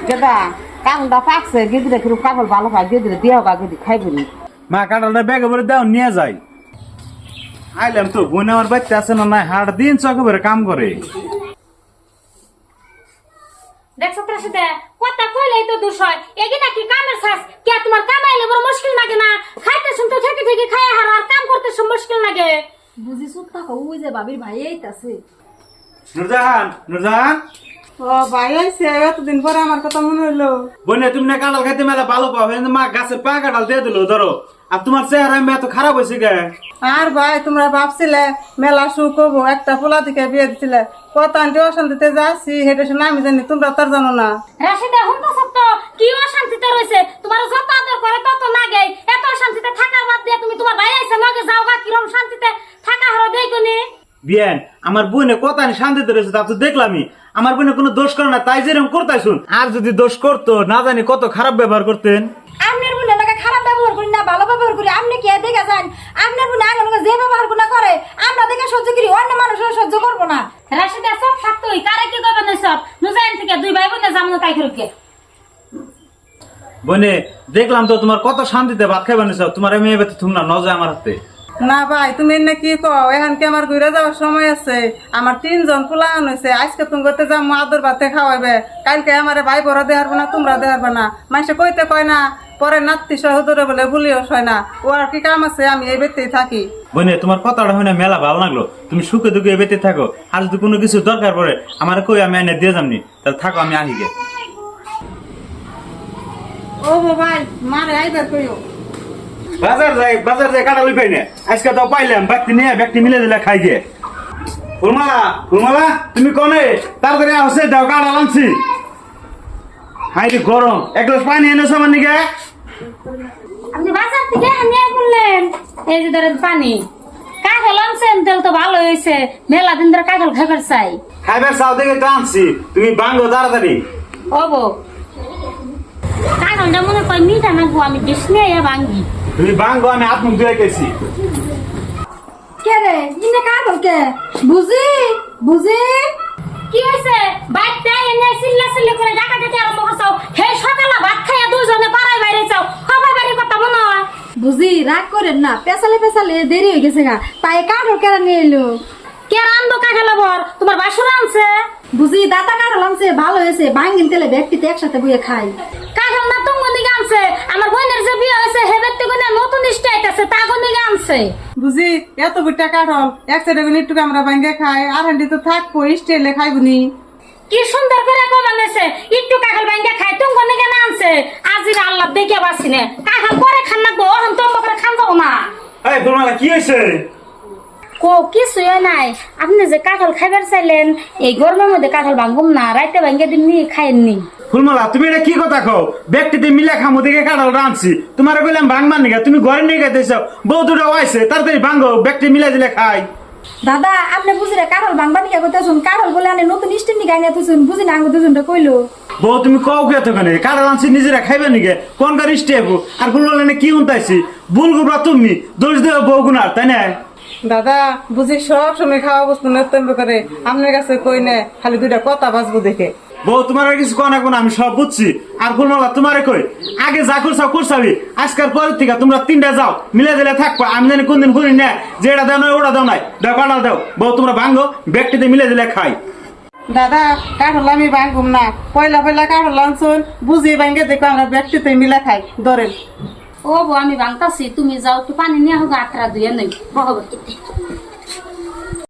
গেদা কামটা পাকছে গেদিরে কিন্তু কাপড় ভালো পায় গেদিরে দিয়ে হোক গেদি খাইবনি। মা কাঁঠালটা ব্যাগে ভরে দাও নিয়ে যাই। আইলাম তো বোন আমার বাচ্চা আছে না নাই হাট দিন চকে ভরে কাম করে। দেখছো তোর সাথে কথা কইলেই তো দোষ হয়। এগি নাকি কামের শ্বাস কে তোমার কামাইলে বড় মুশকিল লাগে না? খাইতে শুনতে থেকে থেকে খায় আর কাম করতে মুশকিল লাগে। বুঝি চুপ থাকো, ওই যে বাবির ভাই এইতাছে। নুরজাহান নুরজাহান ও ভাই আইছে এতদিন পরে আমার কথা মনে হইলো। বোনে তুমি না কাঁঠাল খাইতে মেলা ভালো পাও কিন্তু মা গাছের পা কাঁঠাল দিয়ে দিল ধরো। আর তোমার চেহারা এত খারাপ হয়েছে গে। আর ভাই তোমরা ভাবছিলে মেলা সুখ হবো একটা পোলা দিকে বিয়ে দিছিলে কত আন্টি অশান্তিতে যাচ্ছি হেঁটে শুনে আমি জানি তোমরা তার জানো না। রাশিদা হুন্দ সত্য কি অশান্তিতে রইছে তোমার যত আদর করে তত লাগে। এত অশান্তিতে থাকার বাদ দিয়ে তুমি তোমার ভাই আইছে লগে যাও গা কিরম শান্তিতে থাকা হলো দেখনি। বিয়ান আমার বোনে কত আনি শান্তিতে রয়েছে তা তো দেখলামই। আমার বোনে কোনো দোষ করে না তাই যেরকম করতে শুন। আর যদি দোষ করতো না জানি কত খারাপ ব্যবহার করতেন। আপনার বোনের লগে খারাপ ব্যবহার করি না ভালো ব্যবহার করি, আপনি কি দেখে যান? আপনার বোনে আগে লগে যে ব্যবহার গুলো করে আমরা দেখে সহ্য করি, অন্য মানুষের সহ্য করবো না। রাশিদা সব থাকতোই কারে কি করবে না সব নুজাইন থেকে দুই ভাই বোনে জামনো তাই করুকে। বোনে দেখলাম তো তোমার কত শান্তিতে ভাত খাইবা নিছ। তোমার মেয়ে বেতে থুম না নজয় আমার হাতে। না ভাই তুমি এনে কি কও এখন কি আমার ঘুরে যাওয়ার সময় আছে? আমার 3 জন পোলা হয়েছে আজকে তুমি করতে যাবো আদর ভাতে খাওয়াইবে কালকে আমার ভাই বড় দেহারবে না তোমরা দেহারবে না মানুষে কইতে কয় না পরে নাতি সহদরে বলে বলিও হয় না ও আর কি কাম আছে আমি এই বেতেই থাকি। বোনে তোমার কথাটা হয় না মেলা ভালো লাগলো। তুমি সুখে দুঃখে এই বেতে থাকো আর যদি কোনো কিছু দরকার পড়ে আমার কই আমি এনে দিয়ে যামনি তাহলে থাকো আমি আহি গে। ও ভাই মারে আইবার কইও। বাজার যাই কাটা লই পাই না আজকে তো পাইলাম ব্যক্তি নিয়ে ব্যক্তি মিলে দিলে খাই গে। ফুলমালা তুমি কনে তাড়াতাড়ি আসছে দাও কাটা আনছি। হাই রে গরম এক গ্লাস পানি এনেছো আমার নিকে। আপনি বাজার থেকে নিয়ে বললেন এই যে ধরেন পানি কাঁঠাল আনছেন তেল তো ভালো হয়েছে। মেলা দিন ধরে কাঁঠাল খাবার চাই। খাইবার চাও দেখে তো আনছি তুমি বাঙ্গো তাড়াতাড়ি। ওবো কাঁঠালটা মনে কয় মিঠা নাকবো আমি ডিশ নিয়ে ভাঙ্গি। তুমি বাঙ্গো আমি হাত মুখ ধুয়ে গেছি। কে রে ইনে কাগল কে? বুঝি বুঝি কি হয়েছে বাইকটা এনে চিল্লা চিল্লি করে ডাকা ডাকি আরম্ভ করছো। হে সকালে ভাত খাইয়া দুজনে পাড়ায় বাইরে যাও সবাই বাড়ির কথা মনে হয়। বুঝি রাগ করেন না, পেছালে পেছালে দেরি হয়ে গেছে গা, তাই কাঠল কেরা নিয়ে এলো। কে রান্ধো কাঁঠাল বর তোমার বাসুর আনছে? বুঝি দাদা কাঠল আনছে ভালো হয়েছে, ভাঙ্গিন তেলে ব্যক্তিতে একসাথে বইয়ে খাই। কাঁঠাল না তুমি দিকে আনছে আমার বোনের যে বিয়ে হয়েছে হে ব্যক্তি কোনে নতুন স্টাইট আছে তা দিকে আনছে। বুঝি এত বুটটা কাঠল এক সাইডে একটু আমরা ভাঙ্গে খাই আর হান্ডি তো থাকবো স্টেলে খাইবনি। কি সুন্দর করে বানাইছে একটু কাঁঠাল ভাঙ্গে খাই তুমি দিকে না আনছে। আজির আল্লাহ দেখে বাসি নে কাঁঠাল পরে খান নাকবো এখন তোমার করে খান যাবো না। এই ফুলমালা কি হয়েছে? কিছুই নাই আপনি যে কাঁঠাল খাইবার চাইলেন এই গরমের মধ্যে কাঁঠাল ভাঙ্গুম না রাইতে ভাঙ্গে দিননি খাইননি। ফুলমালা তুমি এটা কি কথা কও? ব্যক্তিতে মিলে খামো দেখে কাঁঠাল রাঁধছি তোমার কইলাম ভাঙবার নিগা তুমি ঘরে নিয়ে গেতেছ বউ দুটো আইছে তাড়াতাড়ি ভাঙ্গো ব্যক্তি মিলে দিলে খাই। দাদা আপনি বুঝি রে কাঠল ভাঙবা নিকা কইতাছুন, কাঠল বলে আনে নতুন স্টেন নিকা আইনা তুছুন, বুঝি না আঙ্গু দুজনটা কইলো। বউ তুমি কও কে তোখানে কাঁঠাল আনছি নিজেরা খাইবে নিগে কোন গাড়ি স্টেপ আর ফুলমালা কি উনতাইছি ভুল গুবরা তুমি দোষ দেও বউ গুনার তাই না? দাদা বুঝি সব সময় খাওয়া বস্তু নতুন করে আপনার কাছে কই নে খালি দুইটা কথা বাঁচবো দেখে। বউ তোমার আর কিছু কোন আমি সব বুঝছি আর ফুলমালা তোমারে কই আগে যা করছাও করছাবি আজকের পরের থেকে তোমরা 3টা যাও মিলে দিলে থাকবো আমি জানি কোনদিন বলি না যে এটা দাও না ওটা দাও নাই দাও কাঁঠাল দাও বউ তোমরা ভাঙ্গো ব্যক্তিতে মিলে দিলে খাই। দাদা কাঠল আমি ভাঙ্গুম না পয়লা পয়লা কাঠল আনছুন বুঝি ভাঙ্গে দেখো আমরা ব্যক্তিতে মিলে খাই ধরেন। ও বউ আমি ভাঙতাছি তুমি যাও একটু পানি নিয়ে হোক আত্রা ধুয়ে নেই বহবর্তীতে।